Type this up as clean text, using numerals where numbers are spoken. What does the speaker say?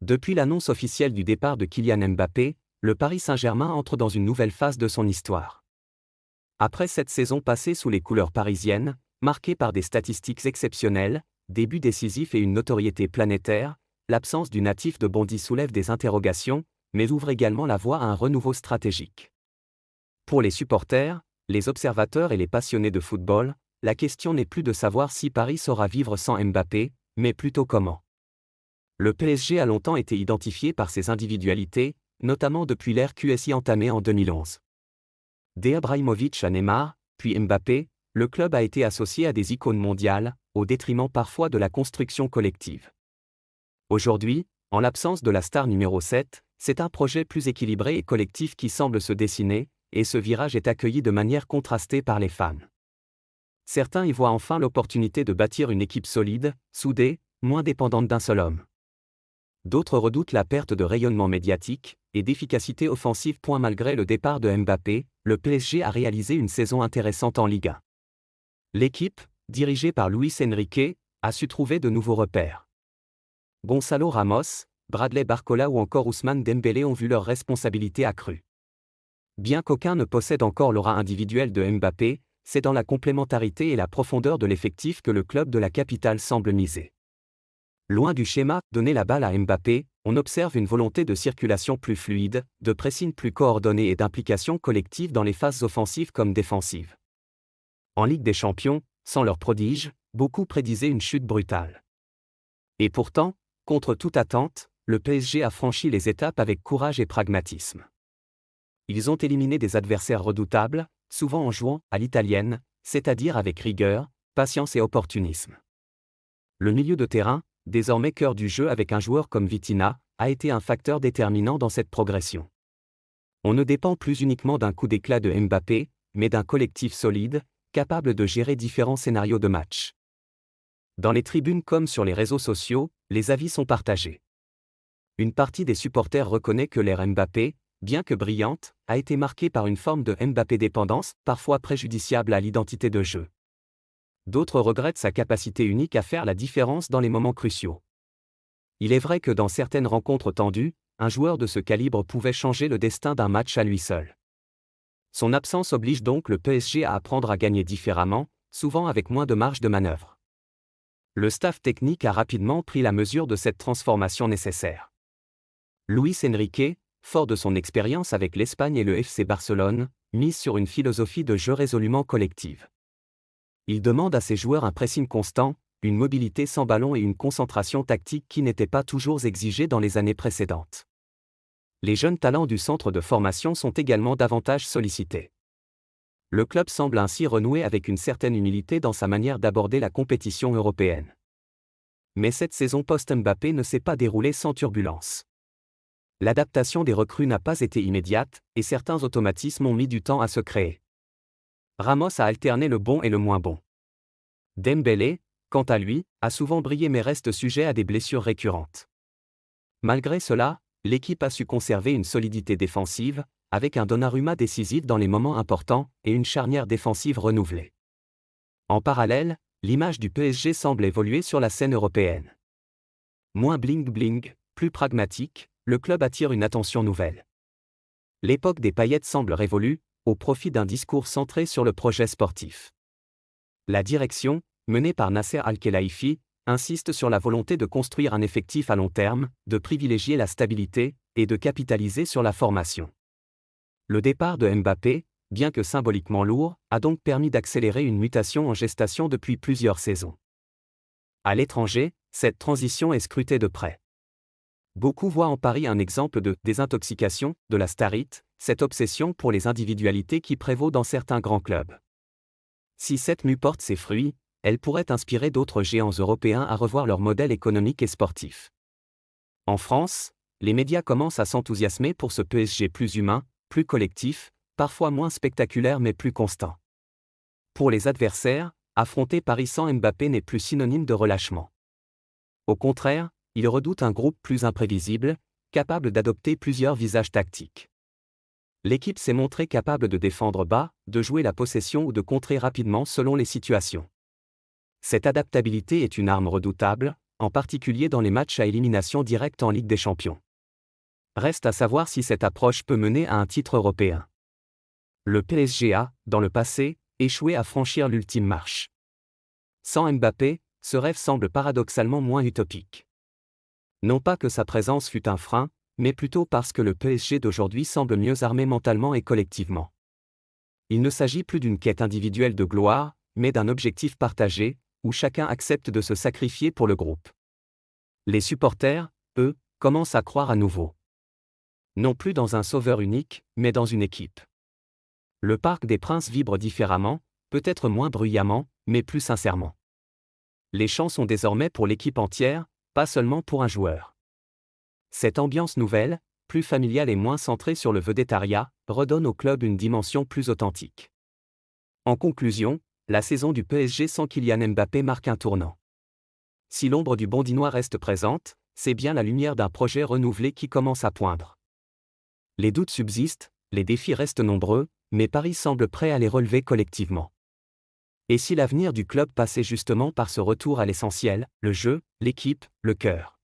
Depuis l'annonce officielle du départ de Kylian Mbappé, le Paris Saint-Germain entre dans une nouvelle phase de son histoire. Après cette saison passée sous les couleurs parisiennes, marquée par des statistiques exceptionnelles, des buts décisifs et une notoriété planétaire, l'absence du natif de Bondy soulève des interrogations, mais ouvre également la voie à un renouveau stratégique. Pour les supporters, les observateurs et les passionnés de football, la question n'est plus de savoir si Paris saura vivre sans Mbappé, mais plutôt comment. Le PSG a longtemps été identifié par ses individualités, notamment depuis l'ère QSI entamée en 2011. D'Ibrahimovic à Neymar, puis Mbappé, le club a été associé à des icônes mondiales, au détriment parfois de la construction collective. Aujourd'hui, en l'absence de la star numéro 7, c'est un projet plus équilibré et collectif qui semble se dessiner, et ce virage est accueilli de manière contrastée par les fans. Certains y voient enfin l'opportunité de bâtir une équipe solide, soudée, moins dépendante d'un seul homme. D'autres redoutent la perte de rayonnement médiatique et d'efficacité offensive. Malgré le départ de Mbappé, le PSG a réalisé une saison intéressante en Ligue 1. L'équipe, dirigée par Luis Enrique, a su trouver de nouveaux repères. Gonçalo Ramos, Bradley Barcola ou encore Ousmane Dembélé ont vu leurs responsabilités accrues. Bien qu'aucun ne possède encore l'aura individuelle de Mbappé, c'est dans la complémentarité et la profondeur de l'effectif que le club de la capitale semble miser. Loin du schéma « donner la balle à Mbappé », on observe une volonté de circulation plus fluide, de pressing plus coordonné et d'implication collective dans les phases offensives comme défensives. En Ligue des Champions, sans leur prodige, beaucoup prédisaient une chute brutale. Et pourtant, contre toute attente, le PSG a franchi les étapes avec courage et pragmatisme. Ils ont éliminé des adversaires redoutables, souvent en jouant à l'italienne, c'est-à-dire avec rigueur, patience et opportunisme. Le milieu de terrain, désormais cœur du jeu avec un joueur comme Vitinha, a été un facteur déterminant dans cette progression. On ne dépend plus uniquement d'un coup d'éclat de Mbappé, mais d'un collectif solide, capable de gérer différents scénarios de match. Dans les tribunes comme sur les réseaux sociaux, les avis sont partagés. Une partie des supporters reconnaît que l'ère Mbappé, bien que brillante, a été marquée par une forme de Mbappé-dépendance, parfois préjudiciable à l'identité de jeu. D'autres regrettent sa capacité unique à faire la différence dans les moments cruciaux. Il est vrai que dans certaines rencontres tendues, un joueur de ce calibre pouvait changer le destin d'un match à lui seul. Son absence oblige donc le PSG à apprendre à gagner différemment, souvent avec moins de marge de manœuvre. Le staff technique a rapidement pris la mesure de cette transformation nécessaire. Luis Enrique, fort de son expérience avec l'Espagne et le FC Barcelone, mise sur une philosophie de jeu résolument collective. Il demande à ses joueurs un pressing constant, une mobilité sans ballon et une concentration tactique qui n'étaient pas toujours exigées dans les années précédentes. Les jeunes talents du centre de formation sont également davantage sollicités. Le club semble ainsi renouer avec une certaine humilité dans sa manière d'aborder la compétition européenne. Mais cette saison post-Mbappé ne s'est pas déroulée sans turbulence. L'adaptation des recrues n'a pas été immédiate, et certains automatismes ont mis du temps à se créer. Ramos a alterné le bon et le moins bon. Dembélé, quant à lui, a souvent brillé mais reste sujet à des blessures récurrentes. Malgré cela, l'équipe a su conserver une solidité défensive, avec un Donnarumma décisif dans les moments importants et une charnière défensive renouvelée. En parallèle, l'image du PSG semble évoluer sur la scène européenne. Moins bling-bling, plus pragmatique, le club attire une attention nouvelle. L'époque des paillettes semble révolue, au profit d'un discours centré sur le projet sportif. La direction, menée par Nasser Al-Khelaifi, insiste sur la volonté de construire un effectif à long terme, de privilégier la stabilité et de capitaliser sur la formation. Le départ de Mbappé, bien que symboliquement lourd, a donc permis d'accélérer une mutation en gestation depuis plusieurs saisons. À l'étranger, cette transition est scrutée de près. Beaucoup voient en Paris un exemple de désintoxication de la starite, cette obsession pour les individualités qui prévaut dans certains grands clubs. Si cette mue porte ses fruits, elle pourrait inspirer d'autres géants européens à revoir leur modèle économique et sportif. En France, les médias commencent à s'enthousiasmer pour ce PSG plus humain, plus collectif, parfois moins spectaculaire mais plus constant. Pour les adversaires, affronter Paris sans Mbappé n'est plus synonyme de relâchement. Au contraire, ils redoutent un groupe plus imprévisible, capable d'adopter plusieurs visages tactiques. L'équipe s'est montrée capable de défendre bas, de jouer la possession ou de contrer rapidement selon les situations. Cette adaptabilité est une arme redoutable, en particulier dans les matchs à élimination directe en Ligue des Champions. Reste à savoir si cette approche peut mener à un titre européen. Le PSG a, dans le passé, échoué à franchir l'ultime marche. Sans Mbappé, ce rêve semble paradoxalement moins utopique. Non pas que sa présence fût un frein, mais plutôt parce que le PSG d'aujourd'hui semble mieux armé mentalement et collectivement. Il ne s'agit plus d'une quête individuelle de gloire, mais d'un objectif partagé, où chacun accepte de se sacrifier pour le groupe. Les supporters, eux, commencent à croire à nouveau. Non plus dans un sauveur unique, mais dans une équipe. Le Parc des Princes vibre différemment, peut-être moins bruyamment, mais plus sincèrement. Les chants sont désormais pour l'équipe entière, pas seulement pour un joueur. Cette ambiance nouvelle, plus familiale et moins centrée sur le vedettariat, redonne au club une dimension plus authentique. En conclusion, la saison du PSG sans Kylian Mbappé marque un tournant. Si l'ombre du Bondinois reste présente, c'est bien la lumière d'un projet renouvelé qui commence à poindre. Les doutes subsistent, les défis restent nombreux, mais Paris semble prêt à les relever collectivement. Et si l'avenir du club passait justement par ce retour à l'essentiel, le jeu, l'équipe, le cœur?